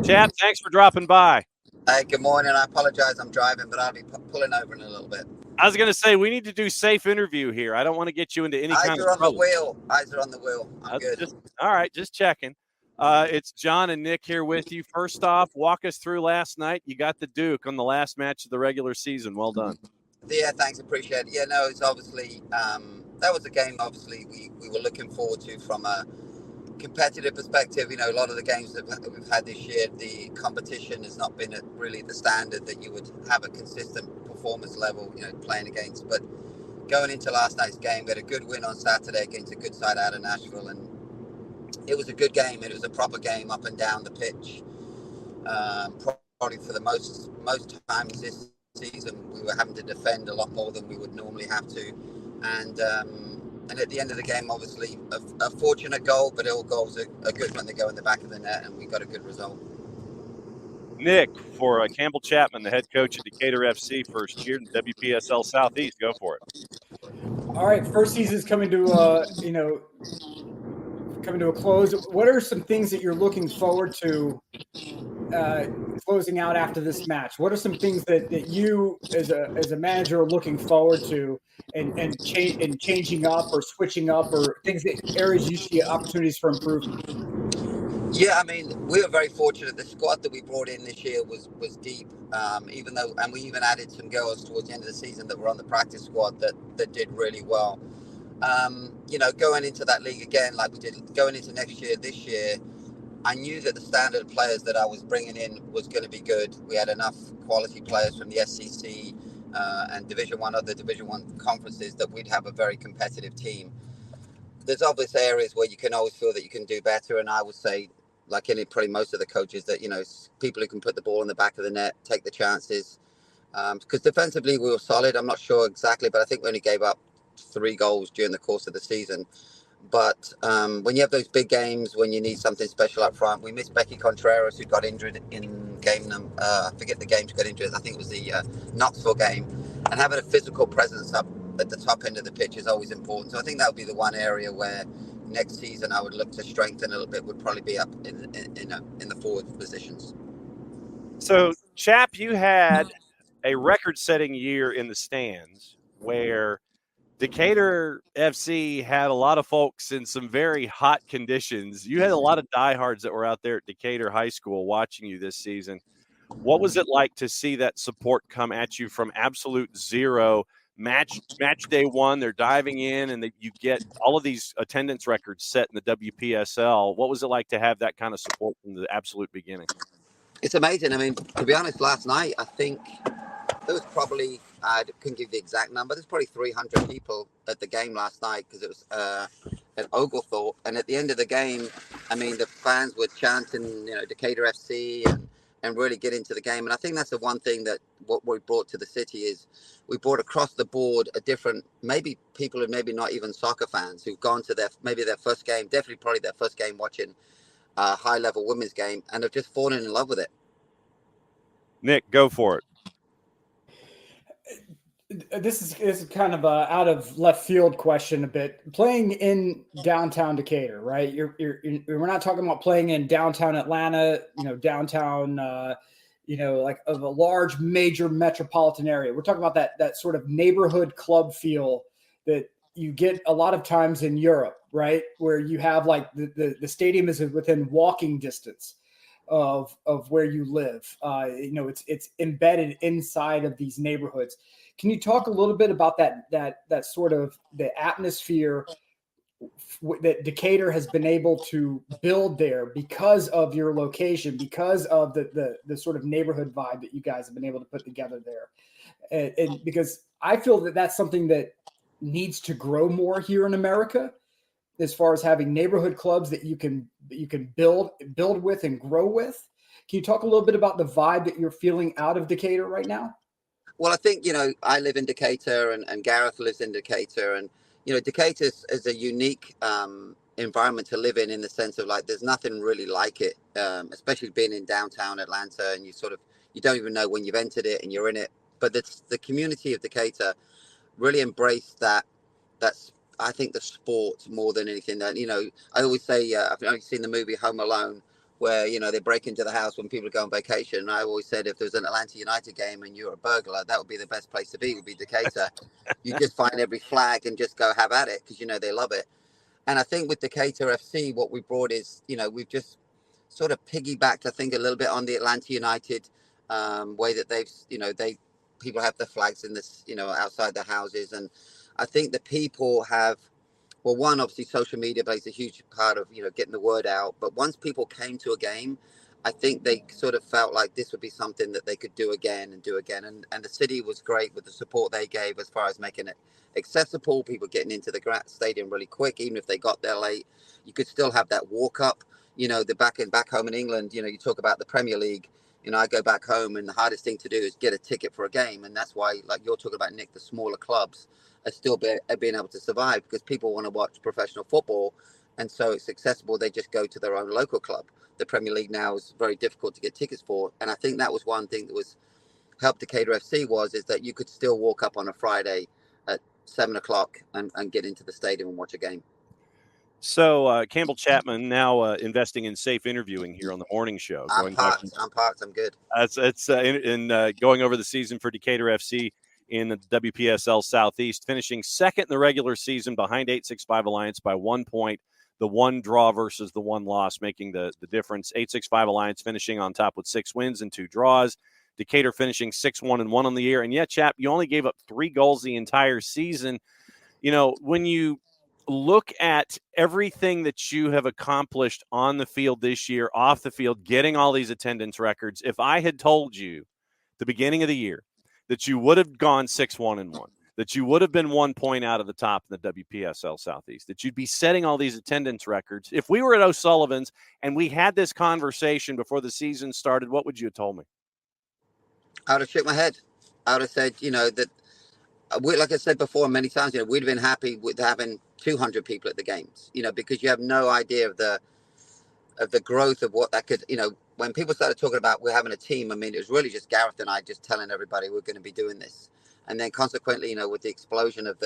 Chap, thanks for dropping by. Hey, good morning. I apologize. I'm driving, but I'll be pulling over in a little bit. I was going to say, we need to do safe interview here. I don't want to get you into any Eyes kind of are on the trouble. wheel. Eyes are on the wheel. I'm good. Just all right, just checking. It's John and Nick here with you. First off, walk us through last night. You got the Duke on the last match of the regular season. Well done. Yeah, thanks. Appreciate it. Yeah, no, it's obviously that was a game. Obviously, we were looking forward to from a competitive perspective. You know, a lot of the games that we've had this year, the competition has not been at really the standard that you would have a consistent performance level. You know, playing against, but going into last night's game, we had a good win on Saturday against a good side out of Nashville, and it was a good game. It was a proper game up and down the pitch. Probably for the most times this season, we were having to defend a lot more than we would normally have to, and at the end of the game, obviously a fortunate goal, but all goals are good when they go in the back of the net, and we got a good result. Nick, for Campbell Chapman, the head coach of Decatur FC, first year in WPSL Southeast. Go for it. All right, first season's coming to coming to a close. What are some things that you're looking forward to closing out after this match? What are some things that you as a manager are looking forward to and changing up or switching up, or things that areas you see opportunities for improvement? Yeah, I mean, we were very fortunate. The squad that we brought in this year was deep, even though, and we even added some girls towards the end of the season that were on the practice squad that did really well. You know, going into that league again, like we did going into next year, this year, I knew that the standard of players that I was bringing in was going to be good. We had enough quality players from the SEC and other Division One conferences that we'd have a very competitive team. There's obvious areas where you can always feel that you can do better, and I would say, like in probably most of the coaches, that people who can put the ball in the back of the net, take the chances. Because defensively we were solid. I'm not sure exactly, but I think we only gave up 3 goals during the course of the season. But when you have those big games, when you need something special up front, we missed Becky Contreras, who got injured in game number, I forget the game she got injured. I think it was the Knoxville game. And having a physical presence up at the top end of the pitch is always important. So I think that would be the one area where next season I would look to strengthen a little bit, would probably be up in the forward positions. So, Chap, you had a record-setting year in the stands where Decatur FC had a lot of folks in some very hot conditions. You had a lot of diehards that were out there at Decatur High School watching you this season. What was it like to see that support come at you from absolute zero? Match day one, they're diving in, and you get all of these attendance records set in the WPSL. What was it like to have that kind of support from the absolute beginning? It's amazing. I mean, to be honest, last night I think there was probably, I couldn't give the exact number, there's probably 300 people at the game last night, because it was at Oglethorpe. And at the end of the game, I mean, the fans were chanting, Decatur FC, and really get into the game. And I think that's the one thing that what we brought to the city is we brought across the board a different, maybe people who maybe not even soccer fans, who've gone to their first game, definitely probably their first game watching a high-level women's game, and have just fallen in love with it. Nick, go for it. This is kind of a out of left field question a bit. Playing in downtown Decatur, right? We're not talking about playing in downtown Atlanta, downtown, like of a large major metropolitan area. We're talking about that sort of neighborhood club feel that you get a lot of times in Europe, right? Where you have like the stadium is within walking distance of where you live. It's embedded inside of these neighborhoods. Can you talk a little bit about that sort of the atmosphere that Decatur has been able to build there because of your location, because of the sort of neighborhood vibe that you guys have been able to put together there? And because I feel that that's something that needs to grow more here in America, as far as having neighborhood clubs that you can build with and grow with. Can you talk a little bit about the vibe that you're feeling out of Decatur right now? Well, I think, I live in Decatur, and Gareth lives in Decatur. And, Decatur is a unique environment to live in the sense of, like, there's nothing really like it, especially being in downtown Atlanta, and you don't even know when you've entered it and you're in it. But the community of Decatur really embraced that's, I think, the sport more than anything. That, I always say, I've only seen the movie Home Alone, where, you know, they break into the house when people go on vacation. And I always said, if there's an Atlanta United game and you're a burglar, that would be the best place to be, would be Decatur. You just find every flag and just go have at it, because, you know, they love it. And I think with Decatur FC, what we brought is, you know, we've just sort of piggybacked, I think, a little bit on the Atlanta United way that they've, you know, people have the flags in this, you know, outside the houses. And I think the people have, well, one, obviously social media plays a huge part of, you know, getting the word out. But once people came to a game, I think they sort of felt like this would be something that they could do again and do again. And the city was great with the support they gave as far as making it accessible, people getting into the stadium really quick. Even if they got there late, you could still have that walk up. You know, back home in England, you know, you talk about the Premier League. You know, I go back home and the hardest thing to do is get a ticket for a game. And that's why, like you're talking about, Nick, the smaller clubs are still being able to survive, because people want to watch professional football. And so it's accessible. They just go to their own local club. The Premier League now is very difficult to get tickets for. And I think that was one thing that was helped Decatur FC is that you could still walk up on a Friday at 7:00 and get into the stadium and watch a game. So Campbell Chapman now investing in safe interviewing here on the morning show. I'm parked. I'm good. It's going over the season for Decatur FC in the WPSL Southeast, finishing second in the regular season behind 865 Alliance by 1 point. The one draw versus the one loss making the difference. 865 Alliance finishing on top with 6 wins and 2 draws. Decatur finishing 6-1-1 on the year. And yet, Chap, you only gave up 3 goals the entire season. You know, when you look at everything that you have accomplished on the field this year, off the field, getting all these attendance records, if I had told you the beginning of the year that you would have gone 6-1-1, that you would have been 1 point out of the top in the WPSL Southeast, that you'd be setting all these attendance records, if we were at O'Sullivan's and we had this conversation before the season started, what would you have told me? I would have shook my head. I would have said, you know, that like I said before many times, you know, we'd have been happy with having 200 people at the games, you know, because you have no idea of the growth of what that could, you know, when people started talking about we're having a team, I mean, it was really just Gareth and I just telling everybody we're going to be doing this. And then consequently, you know, with the explosion of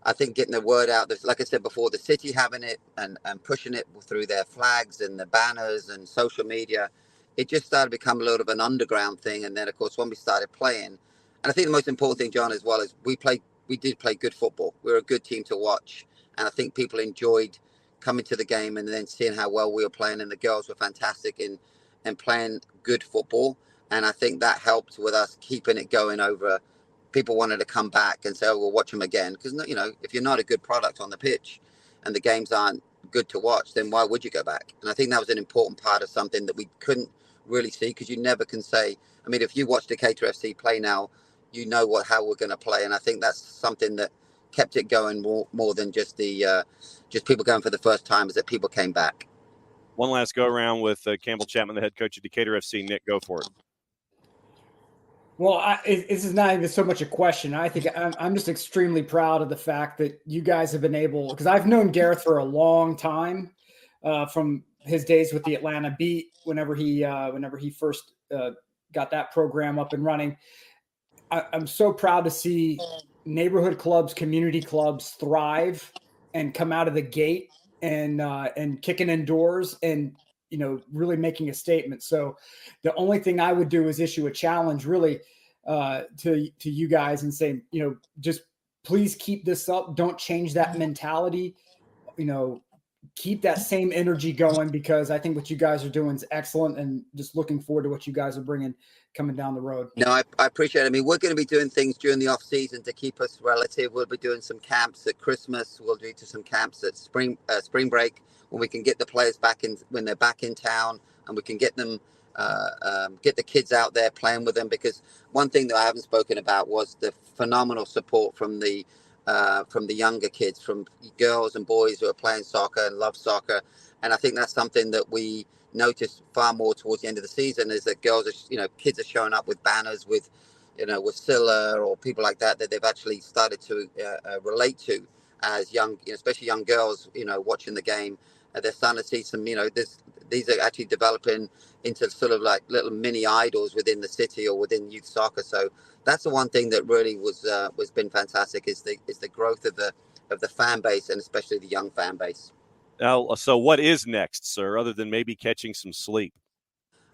I think getting the word out, like I said before, the city having it and pushing it through their flags and the banners and social media, it just started to become a little of an underground thing. And then, of course, when we started playing, and I think the most important thing, John, as well, is we did play good football. We were a good team to watch. And I think people enjoyed coming to the game and then seeing how well we were playing. And the girls were fantastic in playing good football. And I think that helped with us keeping it going over. People wanted to come back and say, oh, we'll watch them again. Because, you know, if you're not a good product on the pitch and the games aren't good to watch, then why would you go back? And I think that was an important part of something that we couldn't really see, because you never can say, I mean, if you watch Decatur FC play now, you know how we're going to play. And I think that's something that kept it going more than just just people going for the first time, is that people came back. One last go around with Campbell Chapman, the head coach of Decatur FC. Nick, go for it. Well, this is not even so much a question. I think I'm just extremely proud of the fact that you guys have been able, because I've known Gareth for a long time, from his days with the Atlanta Beat, whenever he first got that program up and running. I'm so proud to see neighborhood clubs, community clubs thrive and come out of the gate and kicking in doors and, you know, really making a statement. So the only thing I would do is issue a challenge really to you guys and say, you know, just please keep this up. Don't change that mentality. You know, keep that same energy going, because I think what you guys are doing is excellent, and just looking forward to what you guys are bringing coming down the road. No, I appreciate it. I mean, we're going to be doing things during the off season to keep us relative. We'll be doing some camps at Christmas. We'll do some camps at spring break, when we can get the players back in, when they're back in town, and we can get them, get the kids out there playing with them. Because one thing that I haven't spoken about was the phenomenal support from the younger kids, from girls and boys who are playing soccer and love soccer. And I think that's something that we noticed far more towards the end of the season, is that girls are, you know, kids are showing up with banners with, you know, with Scylla or people like that they've actually started to relate to as young, you know, especially young girls, you know, watching the game. They're starting to see some, you know, these are actually developing into sort of like little mini idols within the city or within youth soccer. So that's the one thing that really was been fantastic, is the growth of the fan base, and especially the young fan base. Now, so what is next, sir, other than maybe catching some sleep?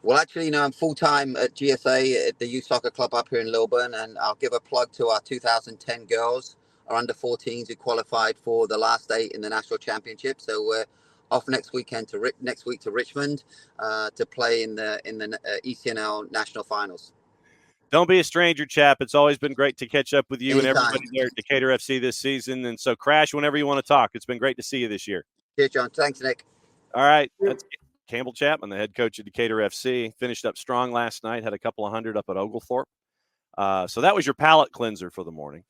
Well, actually, I'm full-time at GSA at the Youth Soccer Club up here in Lilburn, and I'll give a plug to our 2010 girls, our under-14s who qualified for the last 8 in the national championship. So we're off next week to Richmond to play in the ECNL national finals. Don't be a stranger, chap. It's always been great to catch up with you Anytime. and everybody there at Decatur FC this season. And so, Crash, whenever you want to talk. It's been great to see you this year. Cheers, John. Thanks, Nick. All right. That's Campbell Chapman, the head coach of Decatur FC. Finished up strong last night, had a couple of hundred up at Oglethorpe. So that was your palate cleanser for the morning.